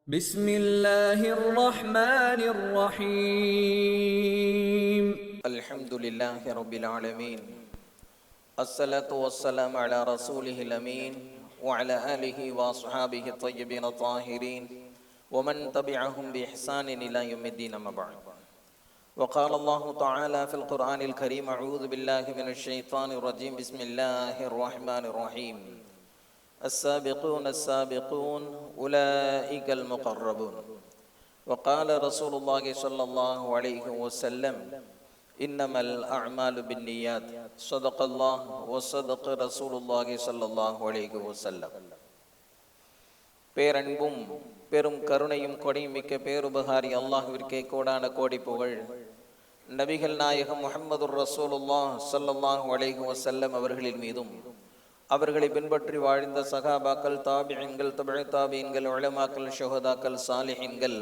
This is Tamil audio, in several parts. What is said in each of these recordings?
بسم الله الرحمن الرحيم الحمد لله رب العالمين الصلاة والسلام على رسوله الأمين وعلى آله وأصحابه الطيبين الطاهرين ومن تبعهم بإحسان إلى يوم الدين أما بعد وقال الله تعالى في القرآن الكريم أعوذ بالله من الشيطان الرجيم بسم الله الرحمن الرحيم السابقون السابقون أولئك المقربون وقال رسول الله صلى الله عليه وسلم إنما الأعمال بالنيات صدق الله وصدق رسول الله صلى الله عليه وسلم. பேரன்பும் பெரும் கருணையும் கொடைமிக்க பேருபகாரி அல்லாஹ்விற்கே கோடான கோடி புகழ். நபிகள் நாயகம் முஹம்மது ரசூலுல்லாஹ் ஸல்லல்லாஹு அலைஹி வஸல்லம் அவர்களின் மீதும் அவர்களை பின்பற்றி வாழ்ந்த சகாபாக்கள், தாபிஈன்கள், தபஅ தாபிஈன்கள், உலமாக்கள், ஷுஹதாக்கள், சாலிஹீன்கள்,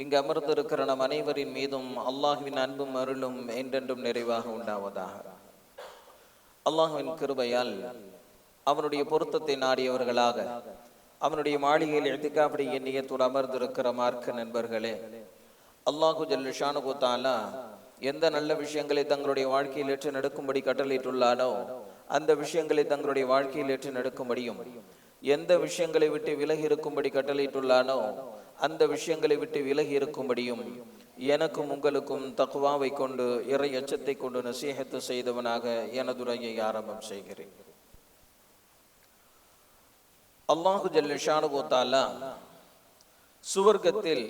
இங்கு அமர்ந்திருக்கிற நம் அனைவரின் மீதும் அல்லாஹ்வின் அன்பும் அருளும் என்றென்றும் நிறைவாக உண்டாவதாக. அல்லாஹ்வின் கிருபையால் அவனுடைய பொருத்தத்தை நாடியவர்களாக அவனுடைய மாளிகையில் இஅ்திகாஃப் எண்ணியத்தோடு அமர்ந்திருக்கிற மார்க்க நண்பர்களே, அல்லாஹு ஜல்ல ஷானுஹு தஆலா எந்த நல்ல விஷயங்களை தங்களுடைய வாழ்க்கையில் ஏற்று நடக்கும்படி கட்டளையிட்டுள்ளானோ அந்த விஷயங்களை தங்களுடைய வாழ்க்கையில் ஏற்று நடக்கும்படியும், எந்த விஷயங்களை விட்டு விலகி இருக்கும்படி கட்டளையிட்டுள்ளானோ அந்த விஷயங்களை விட்டு விலகி இருக்கும்படியும் எனக்கும் உங்களுக்கும் தக்வாவை கொண்டு இறை அச்சத்தை கொண்டு நசீஹத்து செய்தவனாக எனதுரையை ஆரம்பம் செய்கிறேன். அல்லாஹு ஜல்ல ஷானுஹு தஆலா சுவர்க்கத்தில்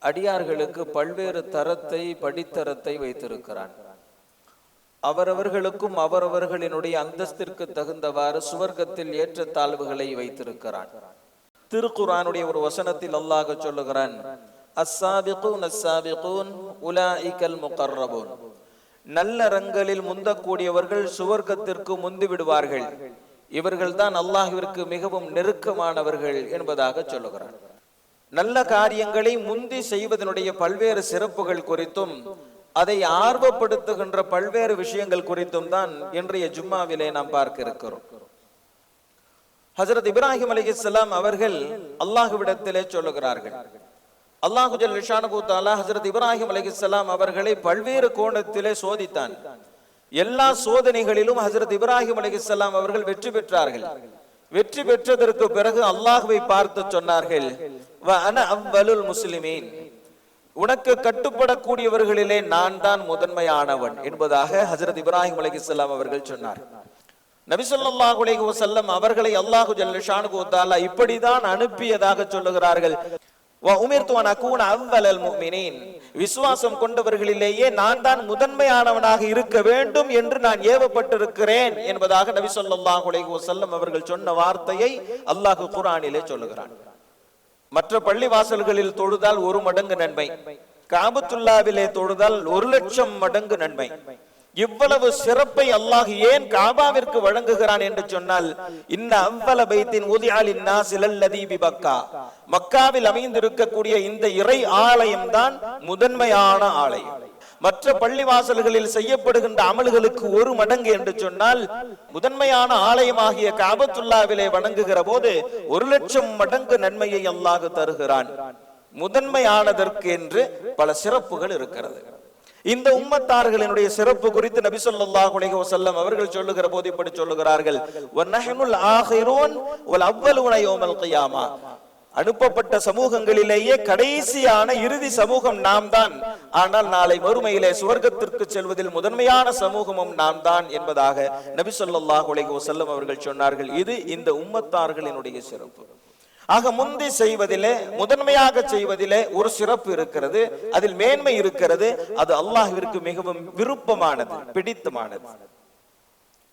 அடியார்களுக்கு பல்வேறு தரத்தை, படித்தரத்தை வைத்திருக்கிறான். அவரவர்களுக்கும் அவரவர்களினுடைய அந்தஸ்திற்கு தகுந்தவாறு சுவர்க்கத்தில் ஏற்ற தாழ்வுகளை வைத்திருக்கிறான். திருக்குர்ஆனுடைய ஒரு வசனத்தில் அல்லாஹ் சொல்லுகிறான், அஸ்ஸாபிகூன் அஸ்ஸாபிகூன் உலாயிகல் முகர்ரபூன். நல்ல ரங்களில் முந்தக்கூடியவர்கள் சுவர்க்கத்திற்கு முந்தி விடுவார்கள், இவர்கள்தான் அல்லாஹ்விற்கு மிகவும் நெருக்கமானவர்கள் என்பதாக சொல்லுகிறான். நல்ல காரியங்களை முந்தி செய்வதனுடைய பல்வேறு சிறப்புகள் குறித்தும் அதை ஆர்வப்படுத்துகின்ற பல்வேறு விஷயங்கள் குறித்தும் தான் இன்றைய ஜும்மாவிலே நாம் பார்க்க இருக்கிறோம். ஹஜ்ரத் இப்ராஹிம் அலைஹிஸ்ஸலாம் அவர்கள் அல்லாஹ்விடத்திலே சொல்லுகிறார்கள், அல்லாஹு ஜல்ல ஷானுஹு தஆலா ஹஜ்ரத் இப்ராஹிம் அலைஹிஸ்ஸலாம் அவர்களை பல்வேறு கோணத்திலே சோதித்தான். எல்லா சோதனைகளிலும் ஹஜ்ரத் இப்ராஹிம் அலைஹிஸ்ஸலாம் அவர்கள் வெற்றி பெற்றார்கள். வெற்றி பெற்றதற்கு பிறகு அல்லாஹ்வை பார்த்து சொன்னார்கள், வ அன அவ்வலுல் முஸ்லிமீன், உனக்கு கட்டுப்படக்கூடியவர்களிலே நான் தான் முதன்மையானவன் என்பதாக ஹஜ்ரத் இப்ராஹிம் அலைஹிஸ்ஸலாம் அவர்கள் சொன்னார். நபி ஸல்லல்லாஹு அலைஹி வஸல்லம் அவர்களை அல்லாஹு ஜல்ல ஷானுஹு தஆலா இப்படிதான் அனுப்பியதாக சொல்லுகிறார்கள். வ உமிர்து அன் அகூன அவ்வலல் முஃமினீன், விசுவாசம் கொண்டவர்களிலேயே நான் தான் முதன்மையானவனாக இருக்க வேண்டும் என்று நான் ஏவப்பட்டிருக்கிறேன் என்பதாக நபி ஸல்லல்லாஹு அலைஹி வஸல்லம் அவர்கள் சொன்ன வார்த்தையை அல்லாஹ் குர்ஆனிலே சொல்லுகிறான். மற்ற பள்ளி வாசல்களில் தொழுதால் 1 மடங்கு நன்மை, காபத்துல்லாவிலே தொழுதால் 1,00,000 மடங்கு நன்மை. இவ்வளவு சிறப்பை அல்லாஹ் ஏன் காபாவிற்கு வழங்குகிறான் என்று சொன்னால், இன்ன அவ்வல பைத்தின் உதிஅ லின்னாஸி லல்லதீ பிபக்கா, மக்காவில் அமைந்திருக்கக்கூடிய இந்த இறை ஆலயம் தான் முதன்மையான ஆலயம். மற்ற பள்ளிவாசல்களில் செய்யப்படுகின்ற அமல்களுக்கு 1 மடங்கு என்று சொன்னால், முதன்மையான ஆலயமாகிய காபத்துல்லாவிலே வணங்குகிற போது 1,00,000 மடங்கு நன்மையை அல்லாஹ் தருகிறான். முதன்மையானதற்கு என்று பல சிறப்புகள் இருக்கிறது. இந்த உம்மத்தார்களினுடைய சிறப்பு குறித்து நபி ஸல்லல்லாஹு அலைஹி வஸல்லம் அவர்கள் சொல்லுகிற போது இப்படி சொல்லுகிறார்கள், வநஹ்னுல் ஆகிரூன் வல் அவ்வலூன யௌமல் கியாமா, அனுப்பப்பட்ட சமூகங்களிலேயே கடைசியான இறுதி சமூகம் நாம் தான், ஆனால் நாளை மறுமையிலே சுவர்க்கத்திற்கு செல்வதில் முதன்மையான சமூகமும் நாம் தான் என்பதாக நபி ஸல்லல்லாஹு அலைஹி வஸல்லம் அவர்கள் சொன்னார்கள். இது இந்த உம்மத்தார்களினுடைய சிறப்பு. ஆக முந்தி செய்வதிலே, முதன்மையாக செய்வதிலே ஒரு சிறப்பு இருக்கிறது, அதில் மேன்மை இருக்கிறது. அது அல்லாஹ்விற்கு மிகவும் விருப்பமானது, பிடித்தமானது.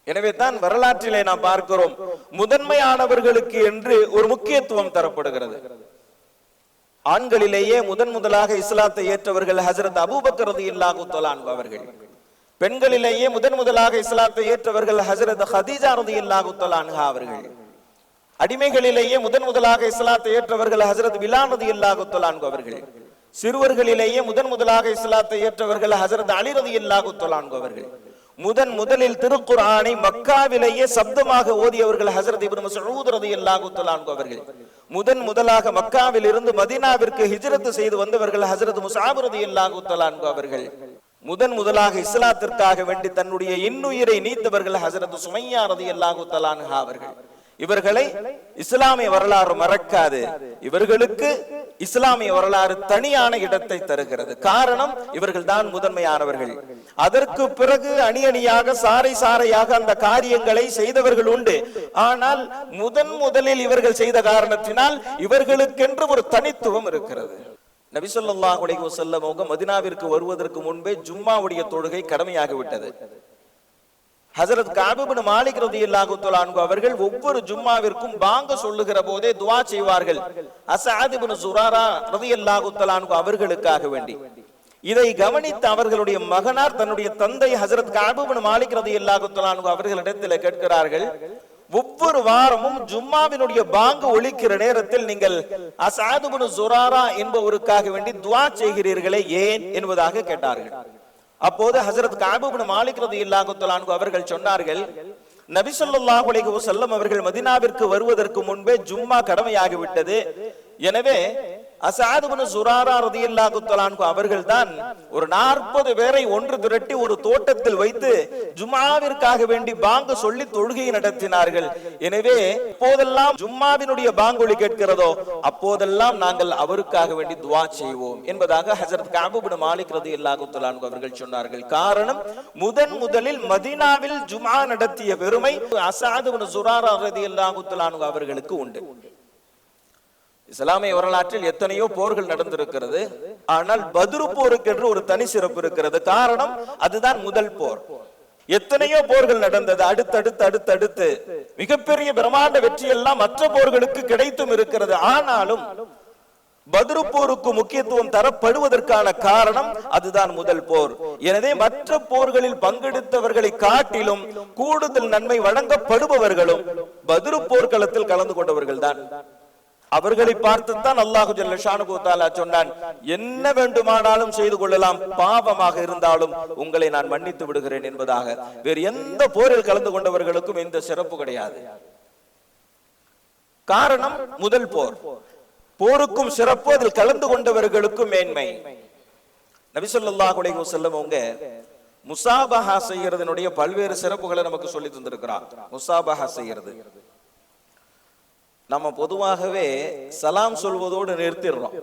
எனவே தான் வரலாற்றிலே நாம் பார்க்கிறோம், முதன்மையானவர்களுக்கு என்று ஒரு முக்கியத்துவம் தரப்படுகிறது. ஆண்களிலேயே முதலாக இஸ்லாத்தை ஏற்றவர்கள் ஹஜ்ரத் அபூபக்கர் ரலியல்லாஹு தஆலா அன்ஹு அவர்கள். பெண்களிலேயே முதலாக இஸ்லாத்தை ஏற்றவர்கள் ஹஜ்ரத் ஹதீஜா ரலியல்லாஹு தஆலா அன்ஹா அவர்கள். அடிமைகளிலேயே முதலாக இஸ்லாத்தை ஏற்றவர்கள் ஹஜ்ரத் பிலால் ரலியல்லாஹு தஆலா அன்ஹு அவர்கள். சிறுவர்களிலேயே முதலாக இஸ்லாத்தை ஏற்றவர்கள் ஹஜ்ரத் அலி ரலியல்லாஹு தஆலா அன்ஹு அவர்கள். முதலில் திருக்குர்ஆனை மக்காவிலேயே சப்தமாக ஓதியவர்கள் ஹஜ்ரத் இப்னு மஸ்ஊத் ரலியல்லாஹு தஆலா அன்ஹு அவர்கள். முதலாக மக்காவில் இருந்து மதீனாவிற்கு ஹிஜ்ரத் செய்து வந்தவர்கள் ஹஜ்ரத் முஸஅப் ரலியல்லாஹு தஆலா அன்ஹு அவர்கள். முதலாக இஸ்லாத்திற்காக வேண்டி தன்னுடைய இன்னுயிரை நீத்தவர்கள் ஹஜ்ரத் சுமையா ரலியல்லாஹு தஆலா அன்ஹா அவர்கள். இவர்களை இஸ்லாமிய வரலாறு மறக்காது. இவர்களுக்கு இஸ்லாமிய வரலாறு தனியான இடத்தை தருகிறது. காரணம், இவர்கள் தான் முதன்மையானவர்கள். அதற்கு பிறகு அணி அணியாக சாறை சாறையாக அந்த காரியங்களை செய்தவர்கள் உண்டு. ஆனால் முதலில் இவர்கள் செய்த காரணத்தினால் இவர்களுக்கென்று ஒரு தனித்துவம் இருக்கிறது. நபி ஸல்லல்லாஹு அலைஹி வஸல்லம் அவங்க மதீனாவிற்கு வருவதற்கு முன்பே ஜும்மாவுடைய தொழுகை கடமையாகிவிட்டது. ஹஜ்ரத் கஅப் இப்னு மாலிக் ரலியல்லாஹு தஆலா அன்ஹு அவர்கள் ஒவ்வொரு ஜும்மாவிற்கும் பாங்க சொல்லுகிற போதே துஆ செய்வார்கள். அஸ்அத் இப்னு ஸுராரா ரலியல்லாஹு தஆலா அன்ஹு அவர்களுக்காக வேண்டி. இதை கவனித்த அவர்களுடைய மகனார் தன்னுடைய தந்தை ஹஜ்ரத் கஅப் இப்னு மாலிக் ரலியல்லாஹு தஆலா அன்ஹு அவர்களிடத்தில் கேட்கிறார்கள், ஒவ்வொரு வாரமும் ஜும்மாவினுடைய பாங்கு ஒலிக்கிற நேரத்தில் நீங்கள் அஸ்அத் இப்னு ஸுராரா என்பவருக்காக வேண்டி துஆ செய்கிறீர்களே ஏன் என்பதாக கேட்டார்கள். அப்போது ஹஜ்ரத் கஅப் இப்னு மாலிக் ரலியல்லாஹு தஆலா அன்ஹு அவர்கள் சொன்னார்கள், நபி ஸல்லல்லாஹு அலைஹி வஸல்லம் அவர்கள் மதீனாவிற்கு வருவதற்கு முன்பே ஜும்மா கடமையாகிவிட்டது. எனவே அஸ்அத் இப்னு ஸுராரா ரலியல்லாஹு தஆலா அன்ஹு அவர்கள் தான் ஒரு 40 பேரை ஒன்று திரட்டி ஒரு தோட்டத்தில் வைத்து ஜும்மாவிற்காக வேண்டி பாங்கு சொல்லி தொழுகை நடத்தினார்கள். எனவே எப்போதெல்லாம் ஜும்மாவினுடைய பாங்கொலி கேட்கிறதோ அப்போதெல்லாம் நாங்கள் அவருக்காக வேண்டி துஆ செய்வோம் என்பதாக ஹஜ்ரத் கஅப் இப்னு மாலிக் ரலியல்லாஹு தஆலா அன்ஹு அவர்கள் சொன்னார்கள். காரணம், முதலில் மதீனாவில் ஜும்ஆ நடத்திய பெருமை அஸ்அத் இப்னு ஸுராரா ரலியல்லாஹு தஆலா அன்ஹு அவர்களுக்கு உண்டு. இஸ்லாமிய வரலாற்றில் எத்தனையோ போர்கள் நடந்திருக்கிறது. ஆனால் பத்ரு போருக்கு என்று ஒரு தனி சிறப்பு இருக்கிறது. காரணம், அதுதான் முதல் போர். எத்தனையோ போர்கள் நடந்தது, அடுத்தடுத்து மிகப்பெரிய பிரம்மாண்ட வெற்றி எல்லாம் மற்ற போர்களுக்கு கிடைத்தும் இருக்கிறது. ஆனாலும் பத்ரு போருக்கு முக்கியத்துவம் தரப்படுவதற்கான காரணம் அதுதான் முதல் போர். எனவே மற்ற போர்களில் பங்கெடுத்தவர்களை காட்டிலும் கூடுதல் நன்மை வழங்கப்படுபவர்களும் பத்ரு போர்க்களத்தில் கலந்து கொண்டவர்கள் தான். அவர்களை பார்த்துத்தான் அல்லாஹு ஜல்ல ஷானுஹு தஆலா சொன்னான், என்ன வேண்டுமானாலும் செய்து கொள்ளலாம், பாவமாக இருந்தாலும் உங்களை நான் மன்னித்து விடுகிறேன் என்பதாக. வேறு எந்த போரில் கலந்து கொண்டவர்களுக்கும் இந்த சிறப்பு கிடையாது. காரணம், முதல் போர். போருக்கும் சிறப்பு, அதில் கலந்து கொண்டவர்களுக்கும் மேன்மை. நபி ஸல்லல்லாஹு அலைஹி வஸல்லம் அவங்க முஸாபஹா செய்யறதுனுடைய பல்வேறு சிறப்புகளை நமக்கு சொல்லி தந்திருக்கிறார். முஸாபஹா செய்யறது, நம்ம பொதுவாகவே சலாம் சொல்வதோடு நிறுத்திடுறோம்.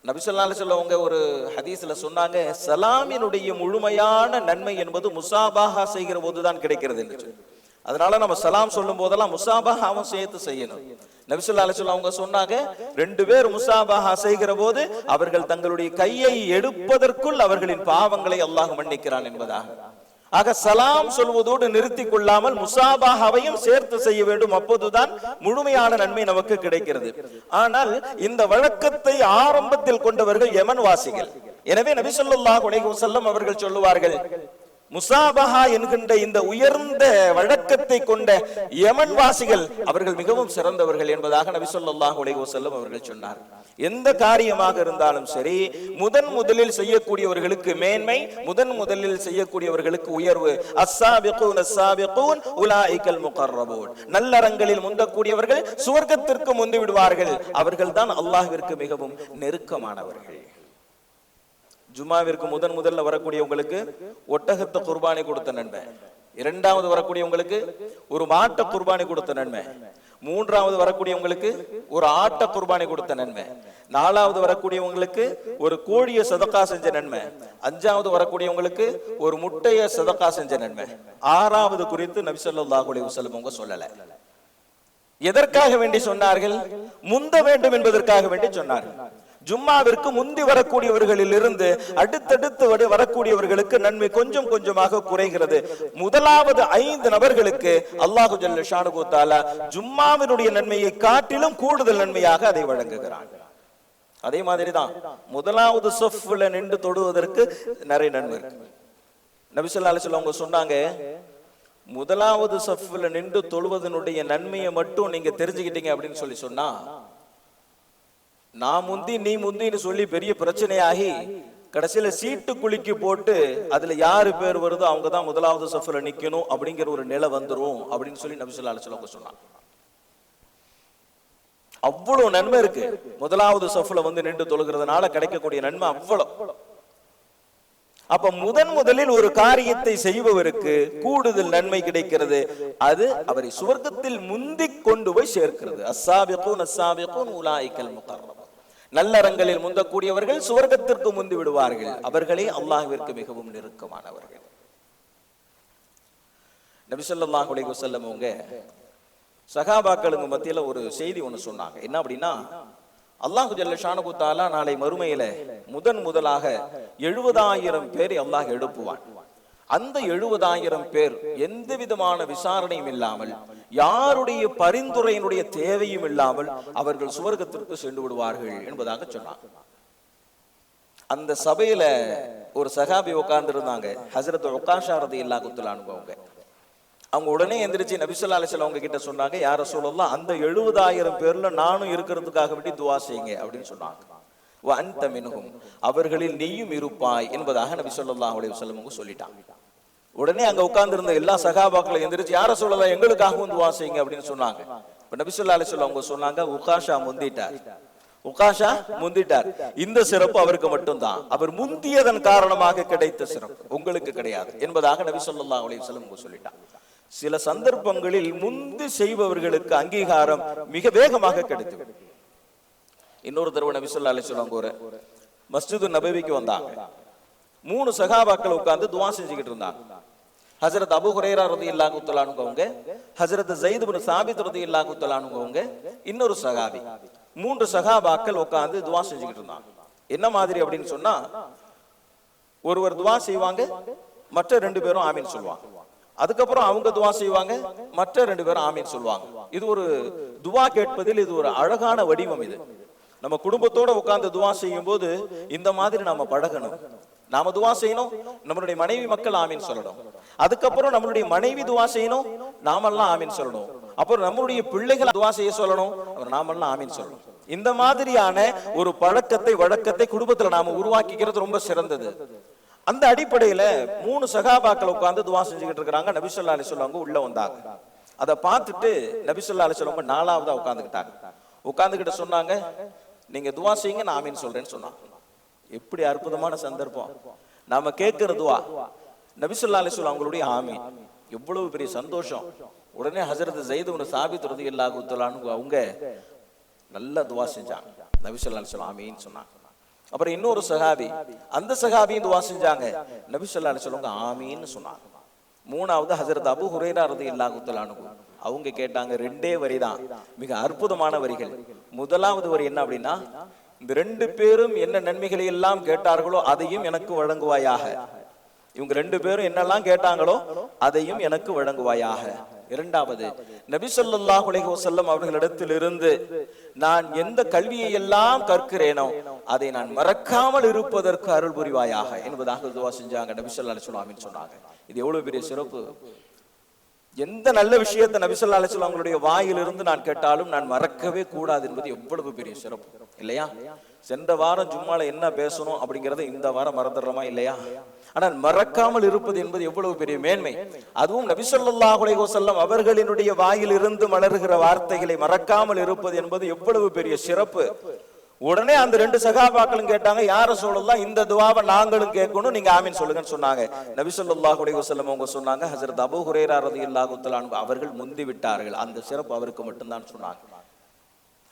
நபி ஸல்லல்லாஹு அலைஹி வஸல்லம் அவங்க ஒரு ஹதீஸ்ல சொன்னாங்க, சலாமினுடைய முழுமையான நன்மை என்பது முஸாபஹா செய்கிற போதுதான் கிடைக்கிறது என்று. அதனால நம்ம சலாம் சொல்லும் போதெல்லாம் முஸாபஹாவும் சேர்த்து செய்யணும். நபி ஸல்லல்லாஹு அலைஹி வஸல்லம் அவங்க சொன்னாங்க, 2 பேர் முஸாபஹா செய்கிற போது அவர்கள் தங்களுடைய கையை எடுப்பதற்குள் அவர்களின் பாவங்களை அல்லாஹ் மன்னிக்கிறான் என்பதாக. ஆக சலாம் சொல்வதோடு நிறுத்தி கொள்ளாமல் முஸாபஹாவையும் சேர்த்து செய்ய வேண்டும். அப்போதுதான் முழுமையான நன்மை நமக்கு கிடைக்கிறது. ஆனால் இந்த வழக்கத்தை ஆரம்பத்தில் கொண்டவர்கள் யமன் வாசிகள். எனவே நபி ஸல்லல்லாஹு அலைஹி வஸல்லம் அவர்கள் சொல்லுவார்கள், முஸாபஹா என்கின்ற இந்த உயர்ந்த வழக்கத்தை கொண்ட யமன் வாசிகள் அவர்கள் மிகவும் சிறந்தவர்கள் என்பதாக நபி ஸல்லல்லாஹு அலைஹி வஸல்லம் அவர்கள் சொன்னார். எந்த காரியமாக இருந்தாலும் சரி, முதலில் செய்யக்கூடியவர்களுக்கு மேன்மை, முதலில் செய்யக்கூடியவர்களுக்கு உயர்வு. அஸ்ஸாபிகூன அஸ்ஸாபிகூன் உலாயிகல் முகர்ரபூன். நல்லறங்களில் முந்தக்கூடியவர்கள் சுவர்க்கத்திற்கு முந்தி விடுவார்கள். அவர்கள் தான் அல்லாஹ்விற்கு மிகவும் நெருக்கமானவர்கள். ஜும்மாவிற்கு முதல்ல வரக்கூடியவங்களுக்கு ஒட்டகத்தை குர்பானி கொடுத்த நன்மை, இரண்டாவது வரக்கூடியவங்களுக்கு ஒரு மாட்டை குர்பானி கொடுத்த நன்மை, மூன்றாவது வரக்கூடியவங்களுக்கு ஒரு ஆட்டை குர்பானி கொடுத்த நன்மை, நாலாவது வரக்கூடியவங்களுக்கு ஒரு கோழியை சதக்கா செஞ்ச நன்மை, அஞ்சாவது வரக்கூடியவங்களுக்கு ஒரு முட்டையை சதக்கா செஞ்ச நன்மை, ஆறாவது குறித்து நபி ஸல்லல்லாஹு அலைஹி வஸல்லம் அவங்க சொல்லல. எதற்காக வேண்டி சொன்னார்கள்? முந்த வேண்டும் என்பதற்காக வேண்டி சொன்னார்கள். ஜும்மாவிற்கு முந்தி வரக்கூடியவர்களில் இருந்து அடுத்தடுத்து வரக்கூடியவர்களுக்கு நன்மை கொஞ்சம் கொஞ்சமாக குறைகிறது. முதலாவது 5 நபர்களுக்கு அல்லாஹு ஜல்ல ஷானுஹு தஆலா ஜும்மாவினுடைய நன்மையை காட்டிலும் கூடுதல் நன்மையாக அதை வழங்குகிறான். அதே மாதிரிதான் முதலாவது ஸஃப்ல நின்று தொழுவதற்கு நிறைய நன்மை இருக்கு. நபி ஸல்லல்லாஹு அலைஹி வஸல்லம் அவங்க சொன்னாங்க, முதலாவது ஸஃப்ல நின்று தொழுவதனுடைய நன்மையை மட்டும் நீங்க தெரிஞ்சுக்கிட்டீங்க அப்படின்னு சொன்னா, நான் முந்தி நீ முந்தின்னு சொல்லி பெரிய பிரச்சனையாகி கடைசியில சீட்டு குலுக்கி போட்டு அதுல யாரு பேர் வருதோ அவங்க தான் முதலாவது ஸஃப்ல நிக்கணும் அப்படிங்கிற ஒரு நிலை வந்துரும் அப்படின்னு சொல்லி நபி ஸல்லல்லாஹு அலைஹி வஸல்லம் சொன்னாங்க. அவ்வளவு நன்மை இருக்கு. முதலாவது சஃப்ல வந்து நின்று தொழுகிறதுனால கிடைக்கக்கூடிய நன்மை அவ்வளவு. அப்ப முதலில் ஒரு காரியத்தை செய்பவருக்கு கூடுதல் நன்மை கிடைக்கிறது. அது அவரை சுவர்க்கத்தில் முந்திக் கொண்டு போய் சேர்க்கிறது. அஸ்ஸாபிகூன் அஸ்ஸாபிகூன் உலாயிகல் முகர்ரபூன். நல்லறங்களில் முந்தக்கூடியவர்கள் சுவர்க்கத்திற்கு முந்தி விடுவார்கள். அவர்களே அல்லாஹ்விற்கு மிகவும் நெருக்கமானவர்கள். நபி ஸல்லல்லாஹு அலைஹி வஸல்லம் அவங்க சஹாபாக்களுக்கு மத்தியில ஒரு செய்தி ஒன்று சொன்னாங்க. என்ன அப்படின்னா, அல்லாஹு ஜல்ல ஷானஹு தஆலா நாளை மறுமையில முதலாக 70,000 பேரை அல்லாஹ் எழுப்புவான். அந்த 70,000 பேர் எந்த விதமான விசாரணையும் இல்லாமல், யாருடைய பரிந்துரையினுடைய தேவையும் இல்லாமல் அவர்கள் சுவர்க்கத்திற்கு சென்று விடுவார்கள் என்பதாக சொன்னாங்க. அந்த சபையில ஒரு சஹாபி உட்கார்ந்து இருந்தாங்க, ஹஸரத் உக்காஷா ரலியல்லாஹு தஆலா அன்ஹு. அவங்க உடனே எந்திரிச்சு நபி ஸல்லல்லாஹு அலைஹி வஸல்லம் அவங்க கிட்ட சொன்னாங்க, யா ரசூலல்லாஹ், அந்த 70,000 பேர்ல நானும் இருக்கிறதுக்காக வேண்டி துஆ செய்யுங்க அப்படின்னு சொன்னாங்க. வ அன்த மின்ஹும், அவர்களில் நீயும் இருப்பாய் என்பதாக நபி ஸல்லல்லாஹு அலைஹி வஸல்லம் அவங்க சொல்லிட்டாங்க. உடனே அங்க உட்கார்ந்து இருந்த எல்லா சஹாபாக்களும் எந்திரிச்சு, யா ரசூலல்லாஹ், எங்களுக்காகவும் துஆ செய்யுங்க அப்படின்னு சொன்னாங்க. இப்ப நபி ஸல்லல்லாஹு அலைஹி வஸல்லம் அவங்க சொன்னாங்க, உகாஷா முந்திட்டார். இந்த சிறப்பு அவருக்கு மட்டும்தான். அவர் முந்தியதன் காரணமாக கிடைத்த சிறப்பு உங்களுக்கு கிடையாது என்பதாக நபி ஸல்லல்லாஹு அலைஹி வஸல்லம் அவங்க சொல்லிட்டாங்க. சில சந்தர்ப்பங்களில் முந்தி செய்பவர்களுக்கு அங்கீகாரம் மிக வேகமாக கிடைத்தது. இன்னொரு தடவை நபி ஸல்லல்லாஹு அலைஹி வஸல்லம் ஒரு மஸ்ஜிது நபவிக்கு வந்தாங்க. 3 சஹாபாக்கள் உட்கார்ந்து துஆ செஞ்சுக்கிட்டு இருந்தாங்க. ஹஜ்ரத் அபூ ஹுரைரா ரலியல்லாஹு தஆலா அன்ஹு அவங்க, ஹஜ்ரத் ஸைத் இப்னு சாபித் ரலியல்லாஹு தஆலா அன்ஹு அவங்க, இன்னொரு சஹாபி, 3 சஹாபாக்கள் உட்கார்ந்து துஆ செஞ்சுக்கிட்டு இருந்தாங்க. என்ன மாதிரி அப்படின்னு சொன்னா, ஒருவர் துஆ செய்வாங்க, மற்ற 2 பேரும் ஆமீன் சொல்லுவாங்க. அதுக்கப்புறம் அவங்க துஆ செய்வாங்க, மற்ற 2 பேரும் ஆமீன் சொல்லுவாங்க. இது ஒரு துஆ கேட்பதில் இது ஒரு அழகான வடிவம். இது நம்ம குடும்பத்தோட உட்கார்ந்து துஆ செய்யும் போது இந்த மாதிரி நாம பழகணும். நாம துஆ செய்யணும், நம்மளுடைய மனைவி மக்கள் ஆமீன் சொல்லணும். அதுக்கப்புறம் நம்மளுடைய மனைவி துஆ செய்யணும், நாமெல்லாம் ஆமீன் சொல்லணும். அப்புறம் நம்மளுடைய பிள்ளைகள் துஆ செய்ய சொல்லணும், அப்புறம் நாமெல்லாம் ஆமீன் சொல்லணும். இந்த மாதிரியான ஒரு வழக்கத்தை குடும்பத்துல நாம உருவாக்கிக்கிறது ரொம்ப சிறந்தது. அந்த அடிப்படையில 3 சஹாபாக்கள் உட்கார்ந்து துஆ செஞ்சுக்கிட்டு இருக்காங்க. நபி ஸல்லல்லாஹு அலைஹி வஸல்லம் உள்ள வந்தாங்க. அதை பார்த்துட்டு நபி ஸல்லல்லாஹு அலைஹி வஸல்லம் 4ஆவதா உட்கார்ந்துக்கிட்டாங்க. உட்கார்ந்துக்கிட்டு சொன்னாங்க, நீங்க துஆ செய்யுங்க, நான் ஆமீன் சொல்றேன்னு சொன்னாங்க. எப்படி அற்புதமான சந்தர்ப்பம்! நாம கேட்கிற துஆ, நபி ஸல்லல்லாஹு அலைஹி வஸல்லம் அவங்களுடைய ஆமீன், எவ்வளவு பெரிய சந்தோஷம்! உடனே ஹஜ்ரத் ஸைத் இப்னு சாபித் ரலியல்லாஹு தஆலா அன்ஹு அவங்க நல்ல துஆ செஞ்சாங்க. நபி ஸல்லல்லாஹு அலைஹி வஸல்லம் ஆமீன் சொன்னாங்க. அப்புறம் இன்னொரு சஹாபி, அந்த சஹாபியும் துஆ செஞ்சாங்க. நபி ஸல்லல்லாஹு அலைஹி வஸல்லம் ஆமீன்னு சொன்னாங்க. 3ஆவது ஹஜ்ரத் அபூ ஹுரைரா ரலியல்லாஹு தஆலா அன்ஹு அவங்க கேட்டாங்க. 2 வரி தான், மிக அற்புதமான வரிகள். முதலாவது வரி என்ன அப்படின்னா, இந்த 2 பேரும் என்ன நன்மைகளை எல்லாம் கேட்டார்களோ அதையும் எனக்கு வழங்குவாயாக. இவங்க 2 பேரும் என்னெல்லாம் கேட்டாங்களோ அதையும் எனக்கு வழங்குவாயாக. இரண்டாவது, நபி ஸல்லல்லாஹு அலைஹி வஸல்லம் அவர்களிடத்திலிருந்து நான் எந்த கல்வியை எல்லாம் கற்கிறேனோ அதை நான் மறக்காமல் இருப்பதற்கு அருள் புரிவாயாக என்பதாக துஆ செஞ்சாங்க. நபி ஸல்லல்லாஹு அலைஹி வஸல்லம் சொன்னாங்க. இது எவ்வளவு பெரிய சிறப்பு! எந்த நல்ல விஷயத்தை நபி ஸல்லல்லாஹு அலைஹி வஸல்லம் அவங்களுடைய வாயிலிருந்து நான் கேட்டாலும் நான் மறக்கவே கூடாது என்பது எவ்வளவு பெரிய சிறப்பு இல்லையா? சென்ற வாரம் ஜும்மால என்ன பேசணும் அப்படிங்கறத இந்த வாரம் மறந்துடுறோமா இல்லையா? ஆனால் மறக்காமல் இருப்பது என்பது எவ்வளவு பெரிய மேன்மை! அதுவும் நபி ஸல்லல்லாஹு அலைஹி வஸல்லம் அவர்களினுடைய வாயிலிருந்து மலர்கிற வார்த்தைகளை மறக்காமல் இருப்பது என்பது எவ்வளவு பெரிய சிறப்பு! உடனே அந்த 2 சஹாபாக்களும் கேட்டாங்க, யா ரசூலல்லாஹ், இந்த துஆவை நாங்களும் கேட்கணும், நீங்க ஆமீன் சொல்லுங்கன்னு சொன்னாங்க. நபி ஸல்லல்லாஹு அலைஹி வஸல்லம் அவங்க சொன்னாங்க, ஹஜ்ரத் அபூ ஹுரைரா ரலியல்லாஹு தஆலா அன்ஹு அவர்கள் முந்தி விட்டார்கள், அந்த சிறப்பு அவருக்கு மட்டும்தான் சொன்னாங்க.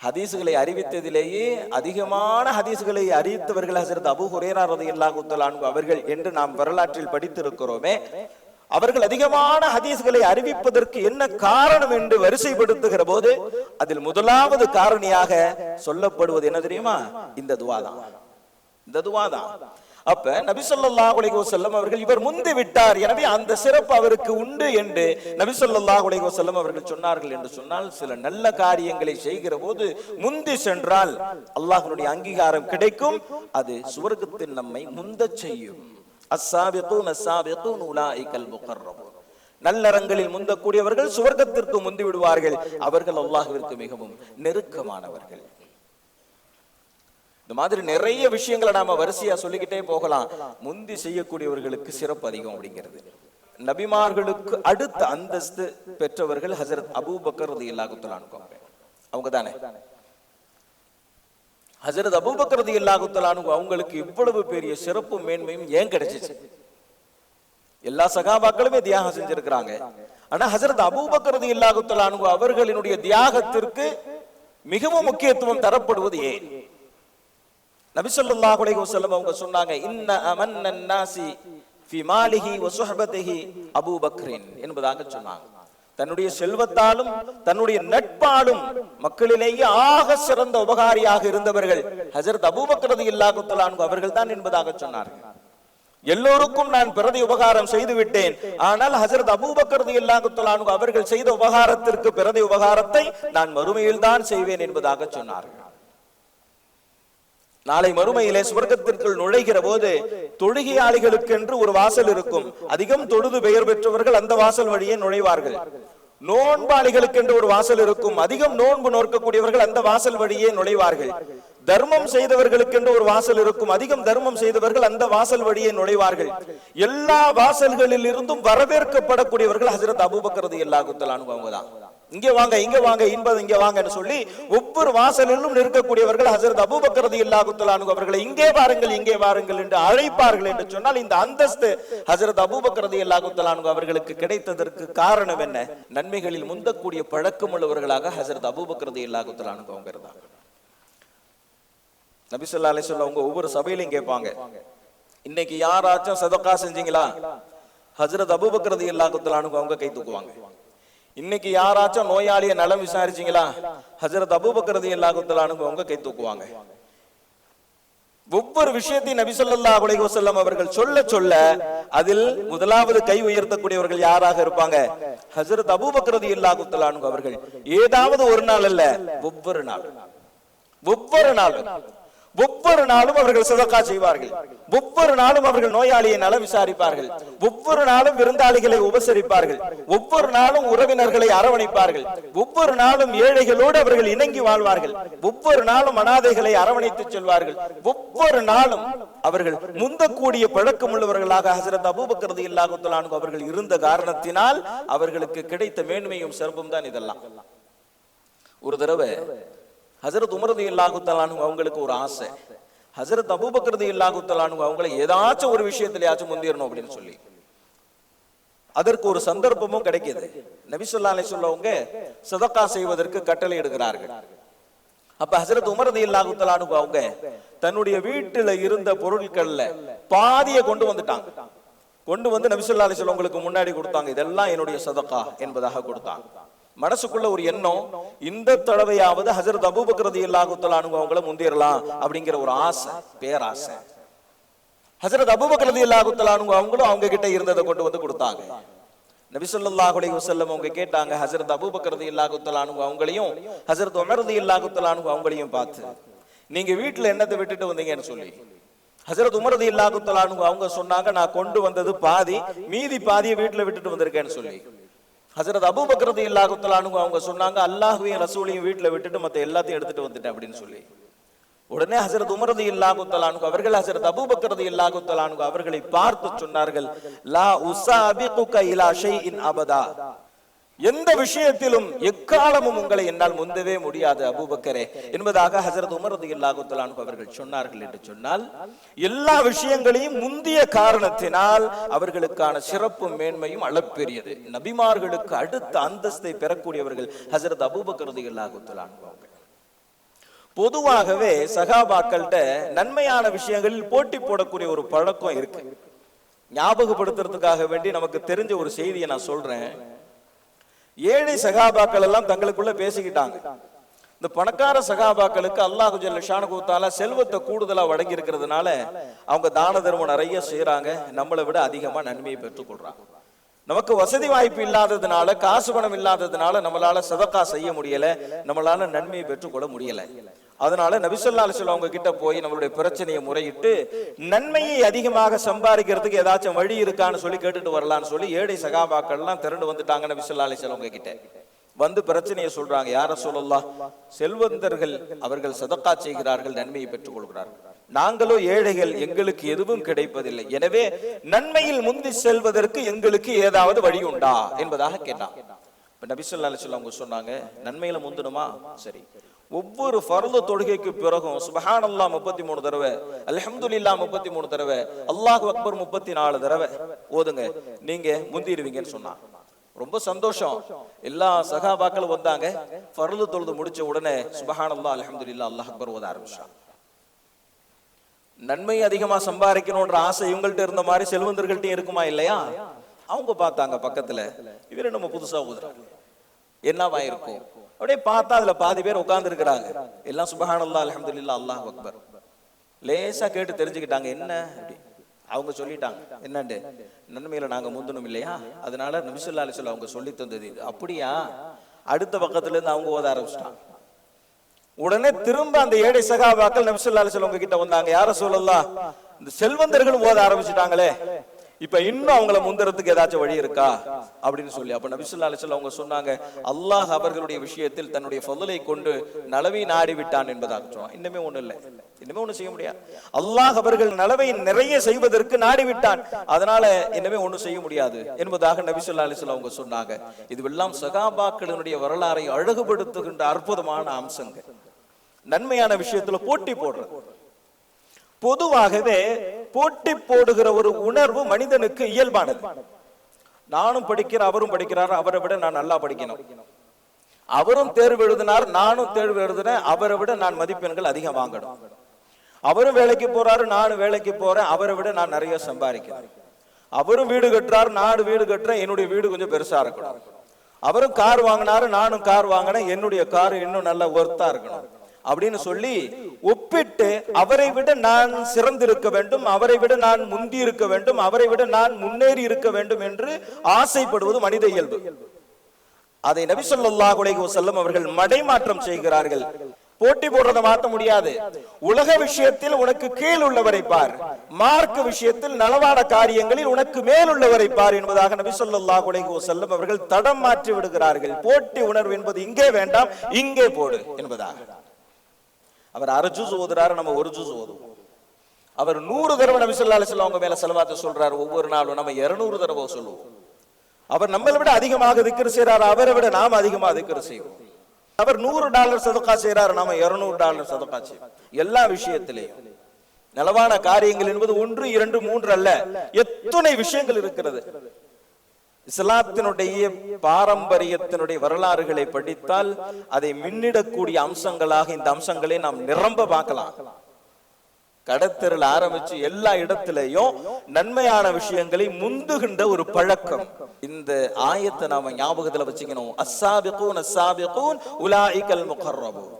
ஹதீஸ்களை அறிவித்ததிலேயே அதிகமான ஹதீஸ்களை அறிவித்தவர்கள் ஹஜ்ரத் அபூ ஹுரைரா ரலியல்லாஹு தஆலா அன்ஹு அவர்கள் என்று நாம் வரலாற்றில் படித்திருக்கிறோமே. அவர்கள் அதிகமான ஹதீஸ்களை அறிவிப்பதற்கு என்ன காரணம் என்று வரிசைப்படுத்துகிற போது அதில் முதலாவது காரணியாக சொல்லப்படுவது என்ன தெரியுமா? இந்த துஆ தான். இந்த துஆ தான். அப்ப நபி ஸல்லல்லாஹு அலைஹி வஸல்லம் அவர்கள் இவர் முந்தி விட்டார், எனவே அந்த சிறப்பு அவருக்கு உண்டு என்று நபி ஸல்லல்லாஹு அலைஹி வஸல்லம் அவர்கள் சொன்னார்கள். என்று சொன்னால், சில நல்ல காரியங்களை செய்கிற போது முந்தி சென்றால் அல்லாஹ்வுடைய அங்கீகாரம் கிடைக்கும். அது சுவர்க்கத்தில் நம்மை முந்தச் செய்யும். அஸ்ஸாபிகூன் அஸ்ஸாபிகூன் உலாயிகல் முகர்ரபூன். நல்லறங்களில் முந்தக்கூடியவர்கள் சுவர்க்கத்திற்கு முந்தி விடுவார்கள். அவர்கள் அல்லாஹ்விற்கு மிகவும் நெருக்கமானவர்கள். இந்த மாதிரி நிறைய விஷயங்களை நாம வரிசையா சொல்லிக்கிட்டே போகலாம். முந்தி செய்யக்கூடியவர்களுக்கு சிறப்பு அதிகம் அப்படிங்கிறது. நபிமார்களுக்கு அடுத்த அந்தஸ்து பெற்றவர்கள் ஹஜ்ரத் அபூபக்கர் ரலியல்லாஹு தஆலா அன்ஹு அவங்க தானே. ஹஜரத் அபூபக்கர் ரலியல்லாஹு தஆலா அன்ஹு அவங்களுக்கு இவ்வளவு பெரிய சிறப்பு மேன்மையும் ஏன் கிடைச்சிச்சு? எல்லா சகாபாக்களுமே தியாகம் செஞ்சிருக்கிறாங்க. ஆனா ஹஜரத் அபூபக்கர் ரலியல்லாஹு தஆலா அன்ஹு அவர்களினுடைய தியாகத்திற்கு மிகவும் முக்கியத்துவம் தரப்படுவது ஏன்? நபி ஸல்லல்லாஹு அலைஹி வஸல்லம் அவங்க சொன்னாங்க, இன்ன அமன்னன் நாசி ஃபி மாலிஹி வ சுஹபதிஹி அபூபக்ரின் என்பதாக சொன்னாங்க. தன்னுடைய செல்வத்தாலும் தன்னுடைய நட்பாலும் மக்களிலேயே ஆக சிறந்த உபகாரியாக இருந்தவர்கள் ஹஜரத் அபூபக்கர் ரலியல்லாஹு தஆலா அன்ஹு அவர்கள் தான் என்பதாக சொன்னார்கள். எல்லோருக்கும் நான் பிரதி உபகாரம் செய்து விட்டேன், ஆனால் ஹஜரத் அபூபக்கர் ரலியல்லாஹு தஆலா அன்ஹு அவர்கள் செய்த உபகாரத்திற்கு பிரதி உபகாரத்தை நான் மறுமையில் தான் செய்வேன் என்பதாக சொன்னார்கள். நாளை மறுமையிலே சுவர்க்கத்திற்குள் நுழைகிற போது தொழுகையாளிகளுக்கு என்று ஒரு வாசல் இருக்கும். அதிகம் தொழுது பெயர் பெற்றவர்கள் அந்த வாசல் வழியே நுழைவார்கள். நோன்பாளிகளுக்கு என்று ஒரு வாசல் இருக்கும். அதிகம் நோன்பு நோக்கக்கூடியவர்கள் அந்த வாசல் வழியே நுழைவார்கள். தர்மம் செய்தவர்களுக்கு என்று ஒரு வாசல் இருக்கும். அதிகம் தர்மம் செய்தவர்கள் அந்த வாசல் வழியே நுழைவார்கள். எல்லா வாசல்களில் இருந்தும் வரவேற்கப்படக்கூடியவர்கள் ஹஜரத் அபூபக்கர் ரலியல்லாஹு தஆலா அன்ஹு அவங்கதான். இங்க வாங்க இங்க வாங்க என்பது இங்க வாங்கன்னு சொல்லி ஒவ்வொரு வாசலிலும் நிற்கக்கூடியவர்கள் ஹஜரத் அபூபக்கர் ரலியல்லாஹு தஆலா அன்ஹு அவர்களை இங்கே வாருங்கள் என்று அழைப்பார்கள் என்று சொன்னால் இந்த அந்தஸ்து ஹஜரத் அபூபக்கர் ரலியல்லாஹு தஆலா அன்ஹு அவர்களுக்கு கிடைத்ததற்கு காரணம் என்ன? நன்மைகளில் முந்தக்கூடிய பழக்கம் உள்ளவர்களாக ஹஜரத் அபூபக்கர் ரலியல்லாஹு தஆலா அன்ஹு அவங்க இருந்தாங்க. நபி ஸல்லல்லாஹு அலைஹி வஸல்லம் அவங்க ஒவ்வொரு சபையிலும் கேட்பாங்க, இன்னைக்கு யாராச்சும் சதகா செஞ்சீங்களா? ஹஜரத் அபூபக்கர் ரலியல்லாஹு தஆலா அன்ஹு அவங்க கை தூக்குவாங்க. இன்னைக்கு யாராச்சும் நோயாளிய நலம் விசாரிச்சீங்களா? ஹஜரத் அபூபக்கர் ரலியல்லாஹு தஆலா அன்ஹு அவங்க கை தூக்குவாங்க. ஒவ்வொரு விஷயத்தையும் நபி ஸல்லல்லாஹு அலைஹி வஸல்லம் அவர்கள் சொல்ல சொல்ல அதில் முதலாவது கை உயர்த்தக்கூடியவர்கள் யாராக இருப்பாங்க? ஹஜரத் அபூபக்கர் ரலியல்லாஹு தஆலா அன்ஹு அவர்கள். ஏதாவது ஒரு நாள் அல்ல, ஒவ்வொரு நாளும் அவர்கள் சதகா செய்வார்கள். ஒவ்வொரு நாளும் அவர்கள் நோயாளியை நல விசாரிப்பார்கள். ஒவ்வொரு நாளும் விருந்தாளிகளை உபசரிப்பார்கள். ஒவ்வொரு நாளும் உறவினர்களை அரவணைப்பார்கள். ஒவ்வொரு நாளும் ஏழைகளோடு அவர்கள் இணங்கி வாழ்வார்கள். ஒவ்வொரு நாளும் அனாதைகளை அரவணைத்து செல்வார்கள். ஒவ்வொரு நாளும் அவர்கள் முந்தக்கூடிய பழக்கம் உள்ளவர்களாக ஹஜரத் அபூபக்கர் ரலியல்லாஹு தஆலா அன்ஹு அவர்கள் இருந்த காரணத்தினால் அவர்களுக்கு கிடைத்த மேன்மையும் சிறப்பும் தான் இதெல்லாம். ஒரு தடவை ஹஜரத் உமர் ரலியல்லாஹு தஆலா அன்ஹு அவங்களுக்கு ஒரு ஆசை, ஹஜரத் அபூபக்கர் ரலியல்லாஹு தஆலா அன்ஹு அவங்களை ஏதாச்சும் ஒரு விஷயத்திலேயாச்சும் முந்திரணும் அப்படின்னு சொல்லி. அதற்கு ஒரு சந்தர்ப்பமும் கிடைக்குது. நபி ஸல்லல்லாஹு அலைஹி வஸல்லம் அவங்க சதகா செய்வதற்கு கட்டளை இடுகிறார்கள். அப்ப ஹஜரத் உமர் ரலியல்லாஹு தஆலா அன்ஹு அவங்க தன்னுடைய வீட்டுல இருந்த பொருட்கள்ல பாதியை கொண்டு வந்துட்டாங்க. கொண்டு வந்து நபி ஸல்லல்லாஹு அலைஹி வஸல்லம் உங்களுக்கு முன்னாடி கொடுத்தாங்க. இதெல்லாம் என்னுடைய சதகா என்பதாக கொடுத்தாங்க. மனசுக்குள்ள ஒரு எண்ணம், இந்த தடவையாவது ஹஜரத் அபூபக்கர் ரலியல்லாஹு தஆலா அன்ஹு அவங்கள முந்திரலாம் அப்படிங்கிற ஒரு ஆசை, பேராசை. ஹஜரத் அபூபக்கர் ரலியல்லாஹு தஆலா அன்ஹு அவங்களும் அவங்க கிட்ட இருந்ததை கொண்டு வந்து கொடுத்தாங்க. நபி ஸல்லல்லாஹு அலைஹி வஸல்லம் அவங்க கேட்டாங்க ஹஜரத் அபூபக்கர் ரலியல்லாஹு தஆலா அன்ஹு அவங்களையும் ஹஜரத் உமர் ரலியல்லாஹு தஆலா அன்ஹு அவங்களையும் பார்த்து, நீங்க வீட்டுல என்னத்தை விட்டுட்டு வந்தீங்கன்னு சொல்லி. ஹஜரத் உமர் ரலியல்லாஹு தஆலா அன்ஹு அவங்க சொன்னாங்க, நான் கொண்டு வந்தது பாதி, மீதி பாதியை வீட்டுல விட்டுட்டு வந்திருக்கேன்னு சொல்லி. ஹஜரத் அபூபக்கர் ரலியல்லாஹு தஆலா அன்ஹு அவங்க சொன்னாங்க, அல்லாஹ்வையும் ரசூலையும் வீட்டுல விட்டுட்டு மத்த எல்லாத்தையும் எடுத்துட்டு வந்துட்டேன் அப்படின்னு சொல்லி. உடனே ஹஜரத் உமர் ரலியல்லாஹு தஆலா அன்ஹு அவர்கள் ஹஜரத் அபூபக்கர் ரலியல்லாஹு தஆலா அன்ஹு அவர்களை பார்த்து சொன்னார்கள், லா உஸாபிகுக இலா ஷைஇன் அபதா, எந்த விஷயத்திலும் எக்காலமும் உங்களை என்னால் முந்தவே முடியாது அபூபக்கரே என்பதாக ஹஜரத் உமர் ரலியல்லாஹு தஆலா அன்ஹு அவர்கள் சொன்னார்கள். என்று சொன்னால் எல்லா விஷயங்களையும் முந்திய காரணத்தினால் அவர்களுக்கான சிறப்பும் மேன்மையும் அளப்பெரியது. நபிமார்களுக்கு அடுத்த அந்தஸ்தை பெறக்கூடியவர்கள் ஹஜரத் அபூபக்கர் ரலியல்லாஹு தஆலா அன்ஹு. பொதுவாகவே சகாபாக்கள்கிட்ட நன்மையான விஷயங்களில் போட்டி போடக்கூடிய ஒரு பழக்கம் இருக்கு. ஞாபகப்படுத்துறதுக்காக வேண்டி நமக்கு தெரிஞ்ச ஒரு செய்தியை நான் சொல்றேன். ஏழை சகாபாக்கள் எல்லாம் தங்களுக்குள்ள பேசிக்கிட்டாங்க, இந்த பணக்கார சகாபாக்களுக்கு அல்லாஹ் ஜல்ல ஷானஹு தஆலா செல்வத்தை கூடுதலா வழங்கி இருக்கிறதுனால அவங்க தான தர்மம் நிறைய செய்யறாங்க, நம்மளை விட அதிகமா நன்மையை பெற்றுக் கொள்றாங்க. நமக்கு வசதி வாய்ப்பு இல்லாததுனால, காசு பணம் இல்லாததுனால நம்மளால சதகா செய்ய முடியல, நம்மளால நன்மையை பெற்றுக்கொள்ள முடியல. அதனால நபி ஸல்லல்லாஹு அலைஹி வஸல்லம் அவங்க கிட்ட போய் நம்மளுடைய பிரச்சனையை முறையிட்டு நன்மையை அதிகமாக சம்பாதிக்கிறதுக்கு ஏதாச்சும் வழி இருக்கான்னு சொல்லி கேட்டுட்டு வரலான்னு சொல்லி ஏழை சகாபாக்கள் எல்லாம் திரண்டு வந்துட்டாங்க நபி ஸல்லல்லாஹு அலைஹி வஸல்லம் அவங்க கிட்ட. வந்து பிரச்சனையை சொல்றாங்க, யார ரசூலல்லாஹ், செல்வந்தர்கள் அவர்கள் சதகா செய்கிறார்கள், நன்மையை பெற்றுக் கொள்கிறார்கள், நாங்களோ ஏழைகள், எங்களுக்கு எதுவும் கிடைப்பதில்லை, எனவே நன்மையில் முந்தி செல்வதற்கு எங்களுக்கு ஏதாவது வழி உண்டா என்பதாக கேட்டான். இப்ப நபி ஸல்லல்லாஹு அலைஹி வஸல்லம் அவங்க சொன்னாங்க, நன்மையில முந்தணுமா, சரி, ஒவ்வொரு ஃபர்து தொழுகைக்கு பிறகும் சுப்ஹானல்லாஹ் 33 தடவை, அல்ஹம்துலில்லாஹ் 33 தடவை, அல்லாஹு அக்பர் 34 தடவை ஓதுங்க, நீங்க முந்திடுவீங்கன்னு சொன்னான். ரொம்ப சந்தோஷம். எல்லா சகாபாக்களும் வந்தாங்க. ஃபர்து தொழுது முடிச்ச உடனே சுப்ஹானல்லாஹ் அல்ஹம்துலில்லாஹ் அல்லாஹ் அக்பர் ஓத ஆரம்பிச்சாங்க. நன்மை அதிகமா சம்பாதிக்கணும்ன்ற ஆசை இவங்கள்ட்ட இருந்த மாதிரி செல்வந்தர்கள்ட்ட இருக்குமா இல்லையா? அவங்க பார்த்தாங்க பக்கத்துல, இவரு நம்ம புதுசா ஊதுறாங்க, என்னவா இருக்கும் அப்படியே பார்த்தா அதுல பாதி பேர் உட்கார்ந்து இருக்கிறாங்க. எல்லாம் சுப்ஹானல்லாஹ் அல்ஹம்துலில்லாஹ் அல்லாஹ் அக்பர். லேசா கேட்டு தெரிஞ்சுக்கிட்டாங்க என்ன அப்படி. அவங்க சொல்லிட்டாங்க என்னண்டு, நன்மையில நாங்க முந்தணும் இல்லையா, அதனால நபி ஸல்லல்லாஹு அலைஹி வஸல்லம் அவங்க சொல்லி தந்தது இது. அப்படியா? அடுத்த பக்கத்துல இருந்து அவங்க ஓத ஆரம்பிச்சிட்டாங்க. உடனே திரும்ப அந்த ஏழை சகாபாக்கள் நபி ஸல்லல்லாஹு அலைஹி வஸல்லம் உங்க கிட்ட வந்தாங்க, யா ரசூலல்லாஹ் இந்த செல்வந்தர்களும் ஓத ஆரம்பிச்சிட்டாங்களே, இப்ப இன்னும் அவங்கள முந்தறதுக்கு ஏதாச்சும் வழி இருக்கா அப்படின்னு சொல்லி. அப்ப நபி ஸல்லல்லாஹு அலைஹி வஸல்லம் அவங்க சொன்னாங்க, அல்லாஹ் அவர்களுடைய விஷயத்தில் தன்னுடைய ஃபضலை கொண்டு நலவை நாடி விட்டான் என்பதாக சொன்னான். இன்னுமே ஒண்ணு இல்லை, இன்னுமே ஒண்ணு செய்ய முடியாது. அல்லாஹ் அவர்கள் நலவை நிறைய செய்வதற்கு நாடி விட்டான், அதனால இன்னுமே ஒண்ணு செய்ய முடியாது என்பதாக நபி ஸல்லல்லாஹு அலைஹி வஸல்லம் அவங்க சொன்னாங்க. இதுவெல்லாம் சகாபாக்களினுடைய வரலாறை அழகுபடுத்துகின்ற அற்புதமான அம்சங்கள். நன்மையான விஷயத்துல போட்டி போடுறது. பொதுவாகவே போட்டி போடுகிற ஒரு உணர்வு மனிதனுக்கு இயல்பானது. நானும் படிக்கிறேன், அவரும் படிக்கிறார், அவரை விட நான் நல்லா படிக்கணும். அவரும் தேர்வு எழுதினார், நானும் தேர்வு எழுதுறேன், அவரை விட நான் மதிப்பெண்கள் அதிகம் வாங்கணும். அவரும் வேலைக்கு போறாரு, நானும் வேலைக்கு போறேன், அவரை விட நான் நிறைய சம்பாதிக்கிறேன். அவரும் வீடு கட்டுறாரு, நானும் வீடு கட்டுறேன், என்னுடைய வீடு கொஞ்சம் பெருசா இருக்கணும். அவரும் கார் வாங்கினாரு, நானும் கார் வாங்கினேன், என்னுடைய கார் இன்னும் நல்ல ஒர்த்தா இருக்கணும் அப்படின்னு சொல்லி ஒப்பிட்டு அவரை விட நான் சிறந்திருக்க வேண்டும், அவரை விட நான் முந்தி இருக்க வேண்டும், அவரை விட நான் முன்னேறி இருக்க வேண்டும் என்று ஆசைப்படுவது மனித இயல்பு. அதை நபி ஸல்லல்லாஹு அலைஹி வஸல்லம் அவர்கள் மடைமாற்றம் செய்கிறார்கள். போட்டி போடுறதை மாற்ற முடியாது. உலக விஷயத்தில் உனக்கு கீழ் உள்ளவரை பார், மார்க்க விஷயத்தில் நலவான காரியங்களில் உனக்கு மேல் உள்ளவரை பார் என்பதாக நபி ஸல்லல்லாஹு அலைஹி வஸல்லம் அவர்கள் தடம் மாற்றி விடுகிறார்கள். போட்டி உணர்வு என்பது இங்கே வேண்டாம், இங்கே போடு என்பதாக. அவர் 1/2 ஜுஸ் ஓதுறாரு, நம்ம 1 ஜுஸ் ஓதுவோம். அவர் 100 தடவை நபி ஸல்லல்லாஹு அலைஹி வஸல்லம் அவங்க மேல ஸலவாத் சொல்றாரு, ஒவ்வொரு நாளும் நம்ம 200 தடவை சொல்லுவோம். அவர் நம்மளை விட அதிகமாக திக்ர் செய்றாரு, அவரை விட நாம அதிகமாக திக்ர் செய்வோம். அவர் $100 சதகா செய்றாரு, நாம $200 சதகா செய்வோம். எல்லா விஷயத்திலேயும் நலவான காரியங்கள் என்பது 1, 2, 3 அல்ல, எத்தனை விஷயங்கள் இருக்கிறது. இஸ்லாத்தினுடைய பாரம்பரியத்தினுடைய வரலாறுகளை படித்தால் அதை மின்னிடக்கூடிய அம்சங்களாக இந்த அம்சங்களை நாம் நிரம்ப பார்க்கலாம். கடத்தெருள் ஆரம்பிச்சு எல்லா இடத்திலையும் நன்மையான விஷயங்களை முந்துகின்ற ஒரு பழக்கம். இந்த ஆயத்தை நாம ஞாபகத்துல வச்சுக்கணும். அஸ்ஸாபிகூன் அஸ்ஸாபிகூன் உலாயிகல் முகர்ரபூன்.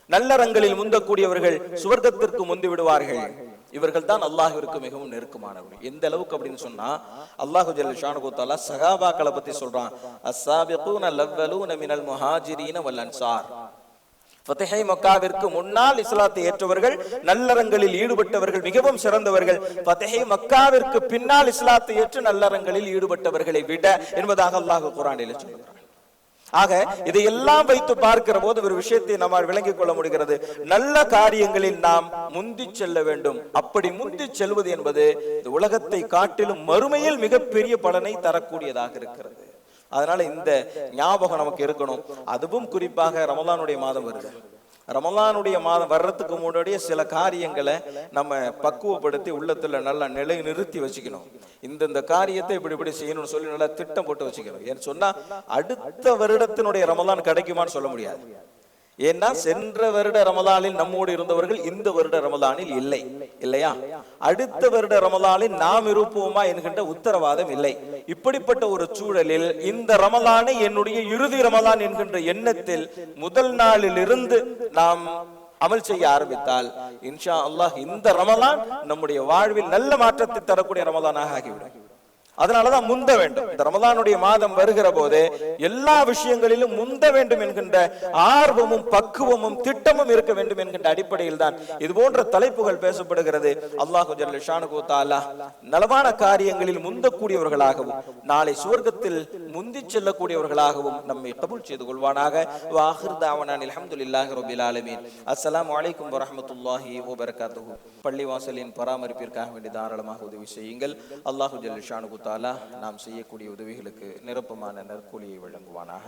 நல்லறங்களில் முந்தக்கூடியவர்கள் சுவர்க்கத்திற்கு முந்தி விடுவார்கள். இவர்கள் தான் அல்லாஹ்விற்கு மிகவும் நெருக்கமானவர்கள். எந்த அளவுக்கு அப்படின்னு சொன்னா, அல்லாஹ் ஜல்ல ஷானஹு தஆலா சஹாபாக்களை பத்தி சொல்றான், அஸ்ஸாபிகூன லவ்வலூன மினல் முஹாஜிரீன வல் அன்சார். ஃபத்ஹை மக்காவிற்கு முன்னால் இஸ்லாத்தை ஏற்றவர்கள், நல்லறங்களில் ஈடுபட்டவர்கள் மிகவும் சிறந்தவர்கள். ஃபத்ஹை மக்காவிற்கு பின்னால் இஸ்லாத்தை ஏற்று நல்லறங்களில் ஈடுபட்டவர்களை விட என்பதாக அல்லாஹ் குர்ஆனில் சொல்கிறார். ஆக இதையெல்லாம் வைத்து பார்க்கிற போது ஒரு விஷயத்தை நம்மால் விளங்கிக் கொள்ள முடிகிறது. நல்ல காரியங்களில் நாம் முந்தி செல்ல வேண்டும். அப்படி முந்தி செல்வது என்பது இந்த உலகத்தை காட்டிலும் மறுமையில் மிகப்பெரிய பலனை தரக்கூடியதாக இருக்கிறது. அதனால இந்த ஞாபகம் நமக்கு இருக்கணும். அதுவும் குறிப்பாக ரமலானுடைய மாதம் வருது. ரமலானுடைய மாதம் வர்றதுக்கு முன்னாடியே சில காரியங்களை நம்ம பக்குவப்படுத்தி உள்ளத்துல நல்லா நிலை நிறுத்தி வச்சுக்கணும். இந்த காரியத்தை இப்படி செய்யணும்னு சொல்லி நல்லா திட்டம் போட்டு வச்சுக்கணும். ஏன்னு சொன்னா அடுத்த வருடத்தினுடைய ரமலான் கிடைக்குமான்னு சொல்ல முடியாது. ஏன்னா சென்ற வருட ரமலானில் நம்மோடு இருந்தவர்கள் இந்த வருட ரமலானில் இல்லை, இல்லையா? அடுத்த வருட ரமலானில் நாம் இருப்போமா என்கின்ற உத்தரவாதம் இல்லை. இப்படிப்பட்ட ஒரு சூழலில் இந்த ரமலானை என்னுடைய இறுதி ரமலான் என்கின்ற எண்ணத்தில் முதல் நாளில் இருந்து நாம் அமல் செய்ய ஆரம்பித்தால் இன்ஷா அல்லாஹ் இந்த ரமலான் நம்முடைய வாழ்வில் நல்ல மாற்றத்தை தரக்கூடிய ரமலானாக ஆகிவிடும். அதனாலதான் முந்த வேண்டும். இந்த ரமலானுடைய மாதம் வருகிற போது எல்லா விஷயங்களிலும் முந்த வேண்டும் என்கின்ற ஆர்வமும் பக்குவமும் திட்டமும் இருக்க வேண்டும் என்கின்ற அடிப்படையில் தான் இது போன்ற தலைப்புகள் பேசப்படுகிறது. அல்லாஹ் ஜல்ல ஷானஹு தஆலா நலவான காரியங்களில் முந்தக்கூடியவர்களாகவும் நாளை சுவர்க்கத்தில் முந்தி செல்லக்கூடியவர்களாகவும் நம்மை கபூல் செய்து கொள்வானாக. வாஹிர் தஅவானா அல்ஹம்துலில்லாஹி ரப்பில் ஆலமீன். அஸ்ஸலாமு அலைக்கும் வரஹ்மத்துல்லாஹி வபரகாத்துஹு. பள்ளிவாசலின் பராமரிப்பிற்காக வேண்டி தாராளமாக உதவி செய்யுங்கள். அல்லாஹ் ஜல்ல ஷானஹு தஆலா நாம் செய்யக்கூடிய உதவிகளுக்கு நிரப்பமான நற்கூலியை வழங்குவானாக.